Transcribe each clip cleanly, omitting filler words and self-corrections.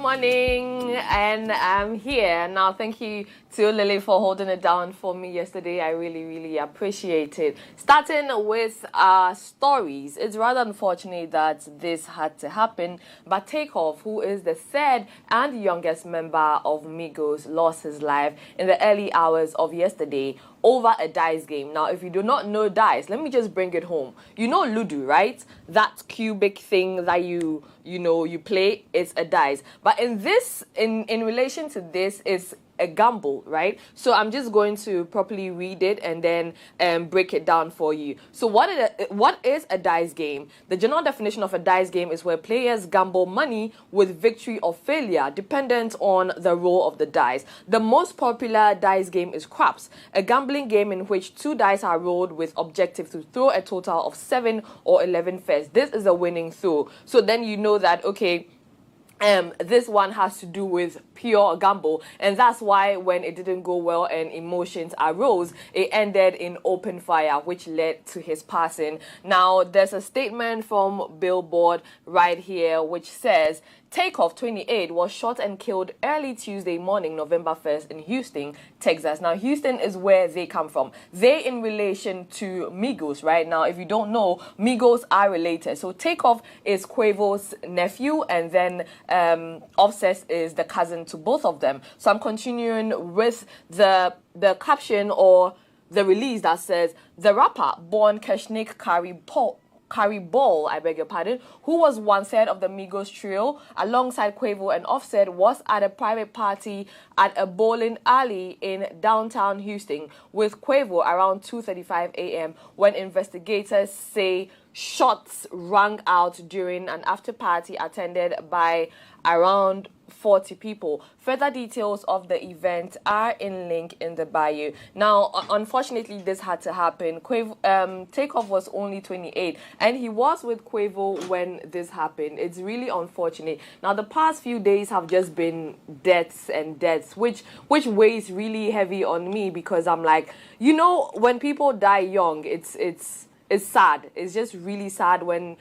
morning, and I'm here now. Thank you to Lily for holding it down for me yesterday. I really appreciate it. Starting with our stories, it's rather unfortunate that this had to happen, but Takeoff, who is the third and youngest member of Migos, lost his life in the early hours of yesterday over a dice game. Now, if you do not know dice, let me just bring it home. You know Ludo, right? That cubic thing that you play, it's a dice. But in relation to this, it's a gamble, right? So I'm just going to properly read it and then break it down for you. So what is a dice game? The general definition of a dice game is where players gamble money with victory or failure dependent on the roll of the dice. The most popular dice game is craps, a gambling game in which 2 dice are rolled with objective to throw a total of 7 or 11 first. This is a winning throw. So then you know that, okay, this one has to do with pure gamble, and that's why when it didn't go well and emotions arose, it ended in open fire, which led to his passing. Now, there's a statement from Billboard right here which says, Takeoff, 28, was shot and killed early Tuesday morning, November 1st in Houston, Texas. Now, Houston is where they come from. They in relation to Migos, right? Now, if you don't know, Migos are related. So Takeoff is Quavo's nephew, and then Offset is the cousin to both of them. So I'm continuing with the caption or the release that says, the rapper born Keshnik Carrie Ball, I beg your pardon, who was 1/3 of the Migos trio, alongside Quavo and Offset, was at a private party at a bowling alley in downtown Houston with Quavo around 2:35 a.m. when investigators say shots rang out during an after party attended by around 40 people. Further details of the event are in link in the bio. Now, unfortunately, this had to happen. Takeoff was only 28, and he was with Quavo when this happened. It's really unfortunate. Now, the past few days have just been deaths, which weighs really heavy on me, because I'm like, when people die young, it's sad. It's just really sad when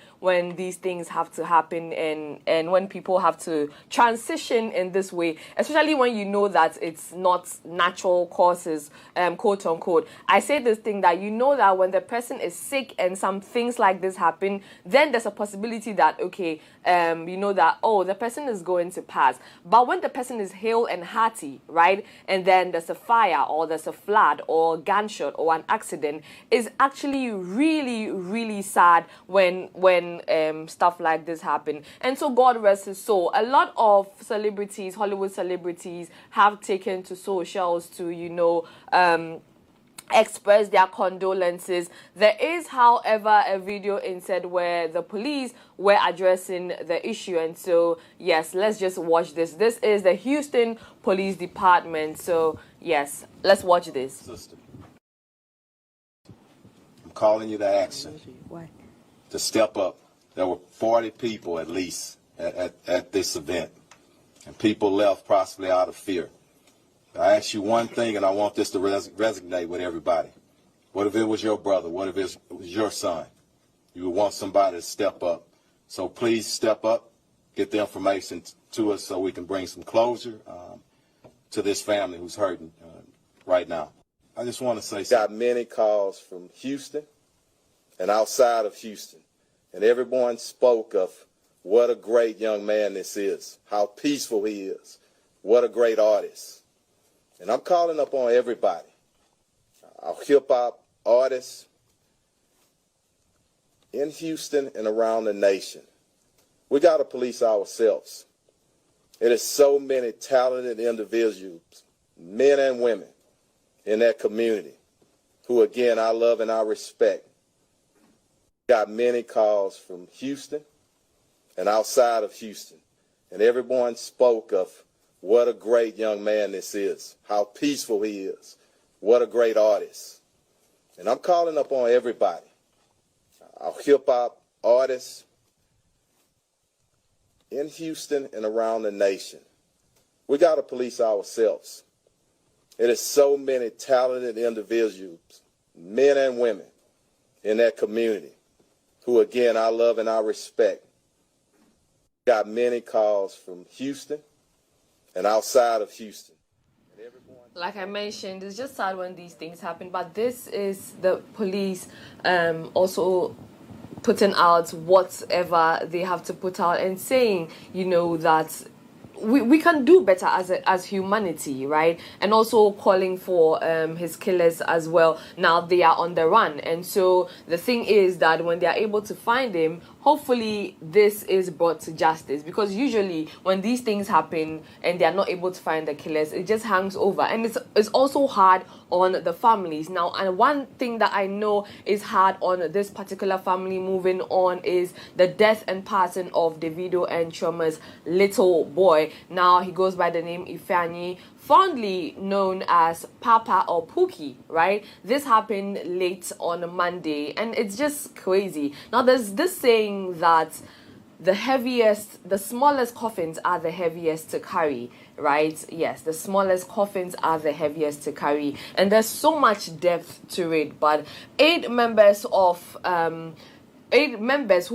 these things have to happen and when people have to transition in this way, especially when you know that it's not natural causes, quote unquote. I say this thing that that when the person is sick and some things like this happen, then there's a possibility that, okay, that, oh, the person is going to pass. But when the person is hale and hearty, right, and then there's a fire or there's a flood or a gunshot or an accident, is actually really sad when stuff like this happen. And so God rest his soul. A lot of celebrities, Hollywood celebrities, have taken to socials to express their condolences. There is, however, a video instead where the police were addressing the issue. And so, yes, let's just watch this. This is the Houston Police Department. So, yes, let's watch this. Sister, I'm calling you to action. Why? To step up. There were 40 people at least at this event, and people left possibly out of fear. I ask you one thing, and I want this to resonate with everybody. What if it was your brother? What if it was your son? You would want somebody to step up. So please step up, get the information to us so we can bring some closure to this family who's hurting right now. I just want to say, got many calls from Houston and outside of Houston, and everyone spoke of what a great young man this is, how peaceful he is, what a great artist. And I'm calling up on everybody, our hip-hop artists in Houston and around the nation. We got to police ourselves. It is so many talented individuals, men and women, in that community who, again, I love and I respect. Got many calls from Houston and outside of Houston, and everyone spoke of what a great young man this is, how peaceful he is, what a great artist. And I'm calling up on everybody, our hip-hop artists in Houston and around the nation. We got to police ourselves. It is so many talented individuals, men and women, in that community who, again, I love and I respect. Got many calls from Houston and outside of Houston. Like I mentioned, it's just sad when these things happen, but this is the police also putting out whatever they have to put out and saying, that we can do better as humanity, right? And also calling for his killers as well. Now they are on the run, and so the thing is that when they are able to find him, hopefully this is brought to justice, because usually when these things happen and they are not able to find the killers, it just hangs over, and it's also hard on the families. Now, and one thing that I know is hard on this particular family moving on is the death and passing of Davido and Chioma's little boy. Now he goes by the name Ifeanyi, fondly known as Papa or Pookie, right? This happened late on Monday, and it's just crazy. Now, there's this saying that the smallest coffins are the heaviest to carry, right? Yes, the smallest coffins are the heaviest to carry, and there's so much depth to it. But eight members who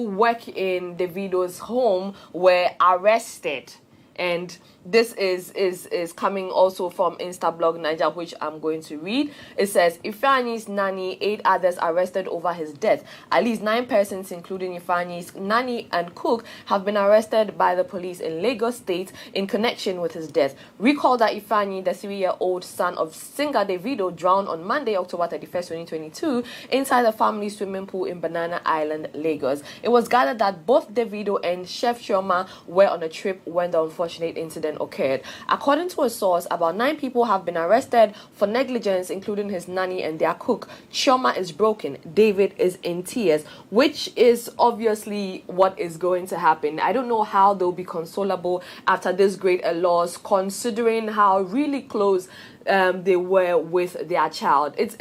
work in Davido's home were arrested. And this is coming also from Instablog Niger, which I'm going to read. It says, Ifeanyi's nanny, 8 others arrested over his death. At least 9 persons, including Ifeanyi's nanny and cook, have been arrested by the police in Lagos State in connection with his death. Recall that Ifeanyi, the 3-year-old son of singer Davido, drowned on Monday, October 31st, 2022, inside the family swimming pool in Banana Island, Lagos. It was gathered that both Davido and Chef Chioma were on a trip when the unfortunate incident occurred. According to a source, about 9 people have been arrested for negligence, including his nanny and their cook. Chioma is broken. David is in tears, which is obviously what is going to happen. I don't know how they'll be consolable after this great a loss, considering how really close they were with their child. It's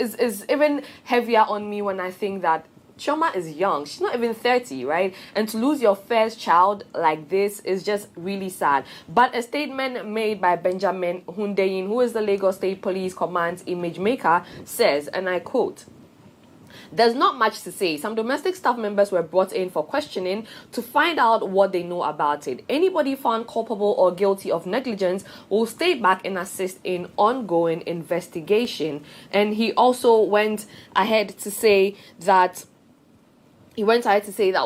even heavier on me when I think that Chioma is young. She's not even 30, right? And to lose your first child like this is just really sad. But a statement made by Benjamin Hundeyin, who is the Lagos State Police Command's image maker, says, and I quote, "There's not much to say. Some domestic staff members were brought in for questioning to find out what they know about it. Anybody found culpable or guilty of negligence will stay back and assist in ongoing investigation." And he also went ahead to say that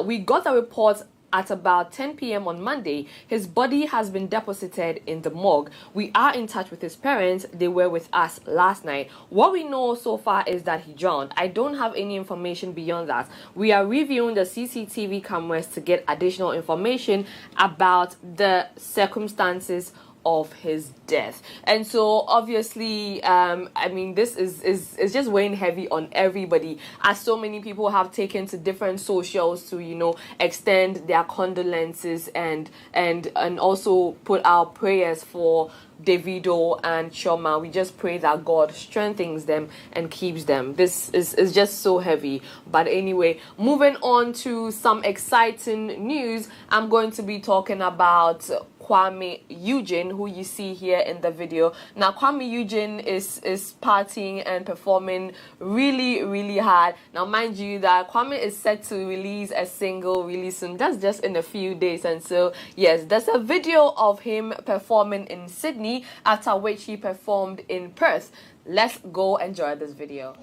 we got the report at about 10 p.m. on Monday. His body has been deposited in the morgue. We are in touch with his parents. They were with us last night. What we know so far is that he drowned. I don't have any information beyond that. We are reviewing the CCTV cameras to get additional information about the circumstances of his death. And so obviously this is just weighing heavy on everybody, as so many people have taken to different socials to extend their condolences and also put out prayers for Davido and Chioma. We just pray that God strengthens them and keeps them. This is just so heavy. But anyway, moving on to some exciting news, I'm going to be talking about Kuami Eugene, who you see here in the video. Now, Kuami Eugene is partying and performing really, really hard. Now, mind you that Kuami is set to release a single really soon. That's just in a few days. And so, yes, there's a video of him performing in Sydney, after which he performed in Perth. Let's go enjoy this video.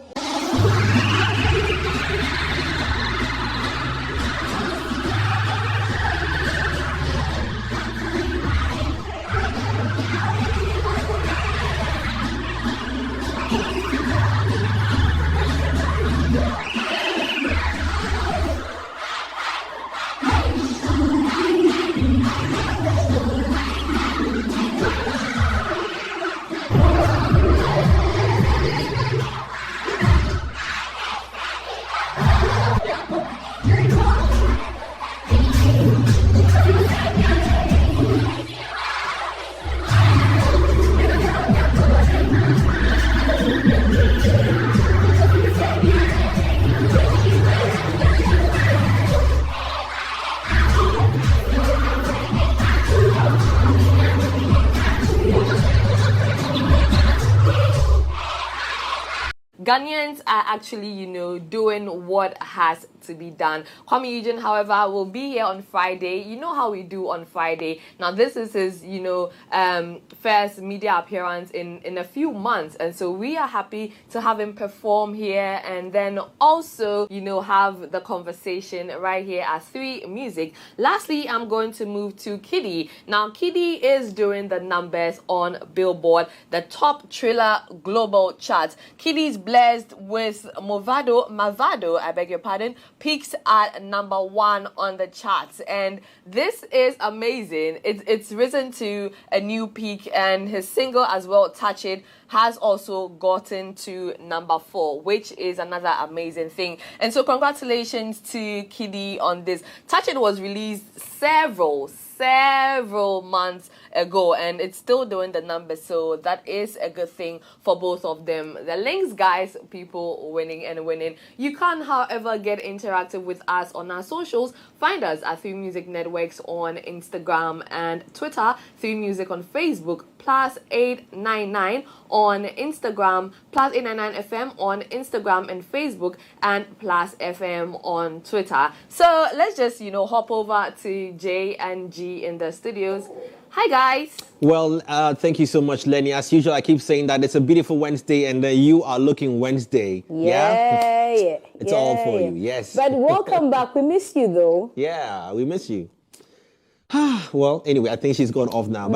Ghanaians are actually, doing what has to be done. Kuami Eugene, however, will be here on Friday. You know how we do on Friday. Now, this is his, first media appearance in a few months. And so we are happy to have him perform here and then also, have the conversation right here at 3 Music. Lastly, I'm going to move to KiDi. Now, KiDi is doing the numbers on Billboard, the top Triller global charts. KiDi's blessed with Mavado, I beg your pardon, peaks at number 1 on the charts. And this is amazing. It's risen to a new peak, and his single as well, Touch It, has also gotten to number 4, which is another amazing thing. And so congratulations to KiDi on this. Touch It was released several months ago, and it's still doing the numbers, so that is a good thing for both of them. The links, guys, people winning and winning. You can, however, get interactive with us on our socials. Find us at 3 Music Networks on Instagram and Twitter, 3 Music on Facebook, +899 on Instagram, +899 FM on Instagram and Facebook, and +FM on Twitter. So let's just, hop over to J and G in the studios. Hi, guys. Well, thank you so much, Lenny. As usual, I keep saying that it's a beautiful Wednesday, and you are looking Wednesday. Yeah. It's all for you, yes. But welcome back. We miss you, though. Yeah, we miss you. Well, anyway, I think she's gone off now.